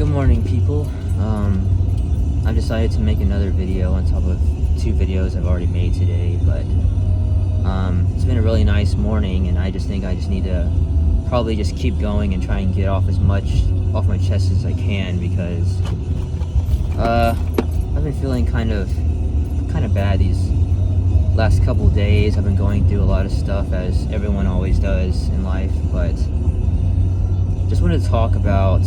Good morning, people. I've decided to make another video on top of 2 videos I've already made today, but it's been a really nice morning, and I just think I just need to probably just keep going and try and get off as much off my chest as I can, because I've been feeling kind of bad these last couple days. I've been going through a lot of stuff, as everyone always does in life, but just wanted to talk about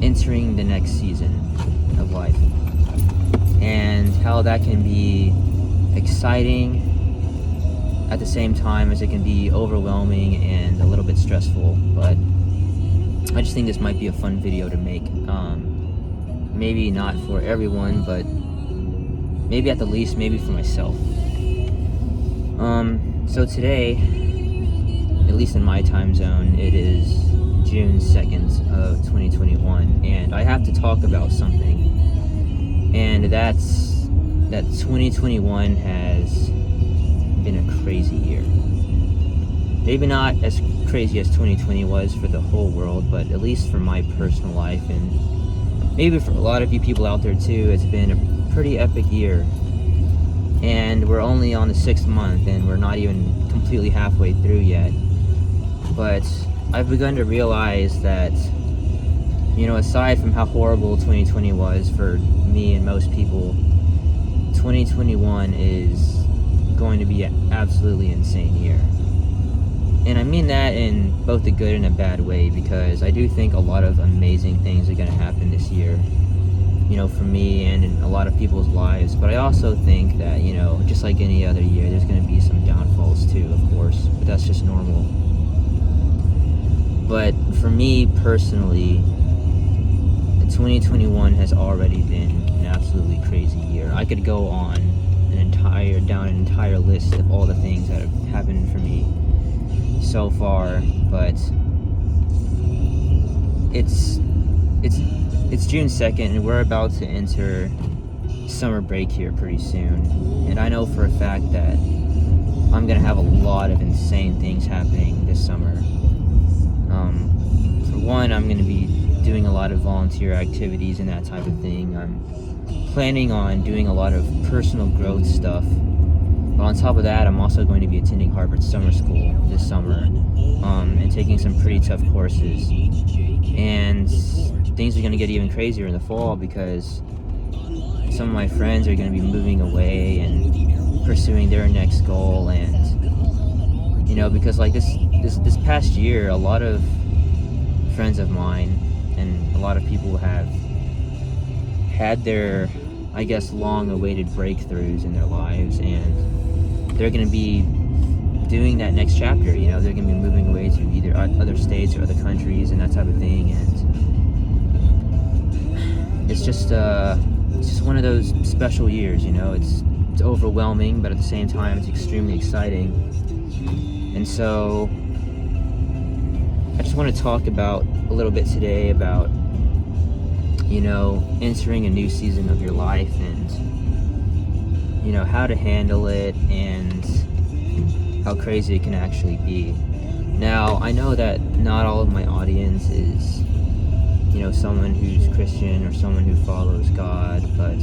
entering the next season of life and how that can be exciting at the same time as it can be overwhelming and a little bit stressful. But I just think this might be a fun video to make. Maybe not for everyone, but maybe at the least maybe for myself. So today, at least in my time zone, it is June 2nd of 2021, and I have to talk about something, and that's that 2021 has been a crazy year. Maybe not as crazy as 2020 was for the whole world, but at least for my personal life, and maybe for a lot of you people out there too, it's been a pretty epic year. And we're only on the 6th month, and we're not even completely halfway through yet. But I've begun to realize that, aside from how horrible 2020 was for me and most people, 2021 is going to be an absolutely insane year. And I mean that in both a good and a bad way, because I do think a lot of amazing things are going to happen this year, for me and in a lot of people's lives. But I also think that, just like any other year, there's going to be some downfalls too, of course, but that's just normal. But for me personally, 2021 has already been an absolutely crazy year. I could go on down an entire list of all the things that have happened for me so far, but it's June 2nd, and we're about to enter summer break here pretty soon. And I know for a fact that I'm gonna have a lot of insane things happening this summer. For one, I'm going to be doing a lot of volunteer activities and that type of thing. I'm planning on doing a lot of personal growth stuff. But on top of that, I'm also going to be attending Harvard Summer School this summer, and taking some pretty tough courses. And things are going to get even crazier in the fall, because some of my friends are going to be moving away and pursuing their next goal. And because like this past year, a lot of friends of mine and a lot of people have had their, I guess, long-awaited breakthroughs in their lives, and they're going to be doing that next chapter. They're going to be moving away to either other states or other countries and that type of thing, and it's just one of those special years. It's overwhelming, but at the same time it's extremely exciting. And so I just want to talk about a little bit today about, entering a new season of your life, and, how to handle it and how crazy it can actually be. Now, I know that not all of my audience is, someone who's Christian or someone who follows God, but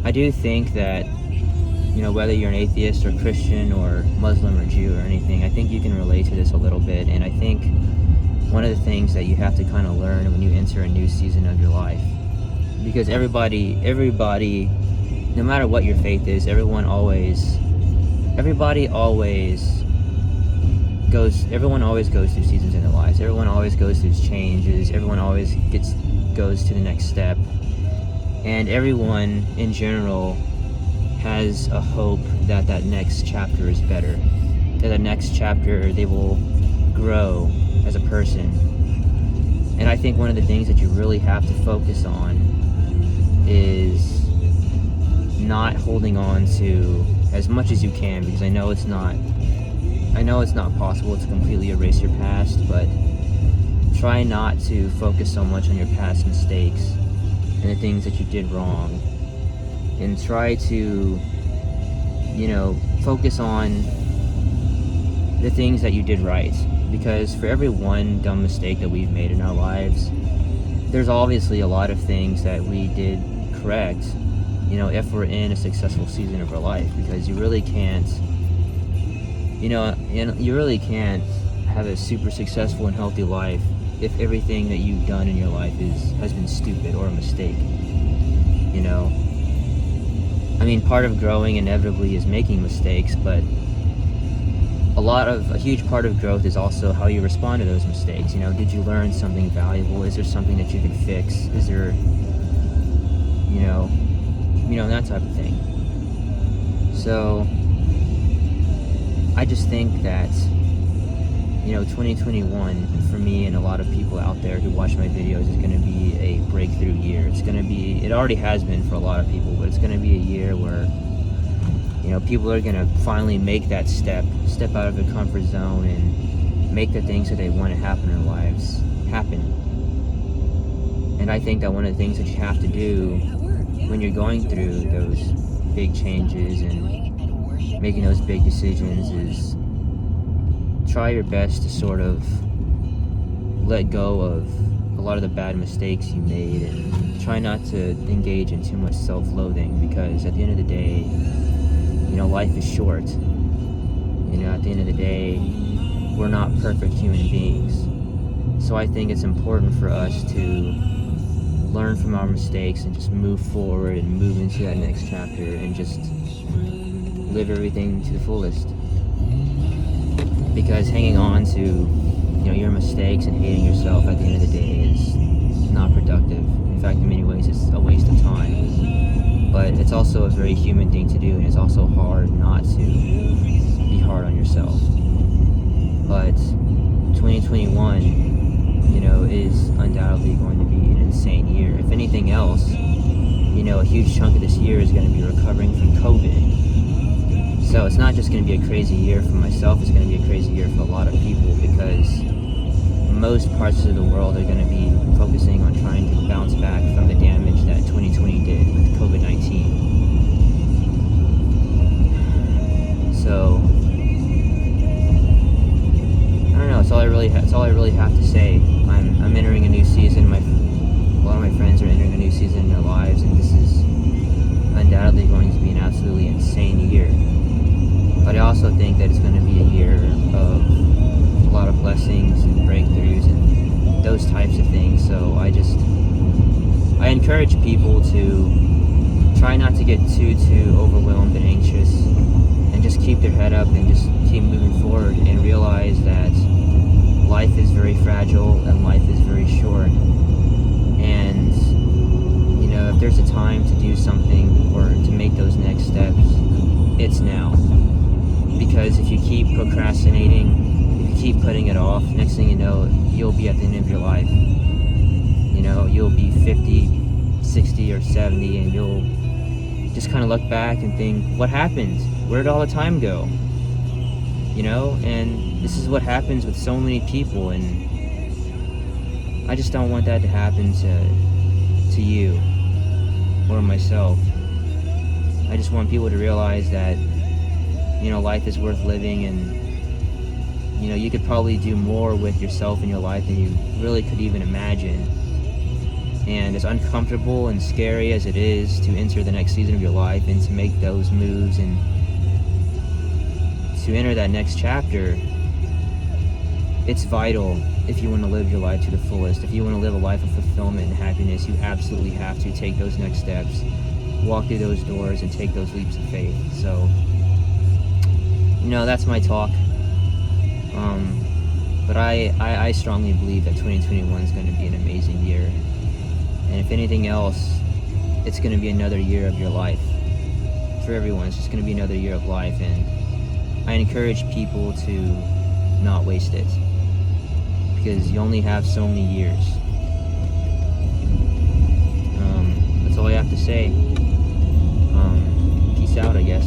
I do think that, whether you're an atheist or Christian or Muslim or Jew or anything, I think you can relate to this a little bit. And I think one of the things that you have to kind of learn when you enter a new season of your life, because everybody, no matter what your faith is, everyone always goes through seasons in their lives. Everyone always goes through changes. Everyone always goes to the next step. And everyone in general has a hope that next chapter is better, that next chapter they will grow as a person. And I think one of the things that you really have to focus on is not holding on to as much as you can, because I know it's not possible to completely erase your past, but try not to focus so much on your past mistakes and the things that you did wrong, and try to focus on the things that you did right. Because for every one dumb mistake that we've made in our lives, there's obviously a lot of things that we did correct, if we're in a successful season of our life. Because you really can't, you really can't have a super successful and healthy life if everything that you've done in your life has been stupid or a mistake. Part of growing inevitably is making mistakes, but a huge part of growth is also how you respond to those mistakes. Did you learn something valuable? Is there something that you could fix? Is there, that type of thing. So I just think that 2021 for me and a lot of people out there who watch my videos is going to be a breakthrough year. It already has been for a lot of people, but it's going to be a year where people are going to finally make that step out of their comfort zone and make the things that they want to happen in their lives happen. And I think that one of the things that you have to do when you're going through those big changes and making those big decisions is try your best to sort of let go of a lot of the bad mistakes you made and try not to engage in too much self-loathing, because at the end of the day, life is short. At the end of the day, we're not perfect human beings. So I think it's important for us to learn from our mistakes and just move forward and move into that next chapter and just live everything to the fullest. Because hanging on to, your mistakes and hating yourself at the end of the day is not productive. In fact, in many ways, it's a waste of time. But it's also a very human thing to do, and it's also hard not to be hard on yourself. But 2021, is undoubtedly going to be an insane year. If anything else, a huge chunk of this year is going to be recovering from COVID. So it's not just going to be a crazy year for myself, it's going to be a crazy year for a lot of people, because most parts of the world are going to be focusing on trying to bounce back from the damage that 2020 did with COVID-19. So, I don't know, it's all I really have to say. I'm entering a new season. A lot of my friends are entering a new season in their lives, and this is undoubtedly going to be an absolutely insane year. But I also think that it's going to be a year of a lot of blessings and breakthroughs and those types of things. So I encourage people to try not to get too overwhelmed and anxious, and just keep their head up and just keep moving forward and realize that life is very fragile and life is very short. And if there's a time to do something or to make those next steps, it's now. Because if you keep procrastinating, if you keep putting it off, next thing you know, you'll be at the end of your life. You'll be 50, 60, or 70, and you'll just kind of look back and think, what happened? Where did all the time go? And this is what happens with so many people, and I just don't want that to happen to you or myself. I just want people to realize that life is worth living, and you could probably do more with yourself in your life than you really could even imagine. And as uncomfortable and scary as it is to enter the next season of your life and to make those moves and to enter that next chapter, it's vital if you want to live your life to the fullest. If you want to live a life of fulfillment and happiness, you absolutely have to take those next steps, walk through those doors, and take those leaps of faith. So, that's my talk. But I strongly believe that 2021 is going to be an amazing year. And if anything else, it's going to be another year of your life. For everyone, it's just going to be another year of life. And I encourage people to not waste it. Because you only have so many years. That's all I have to say. Peace out, I guess.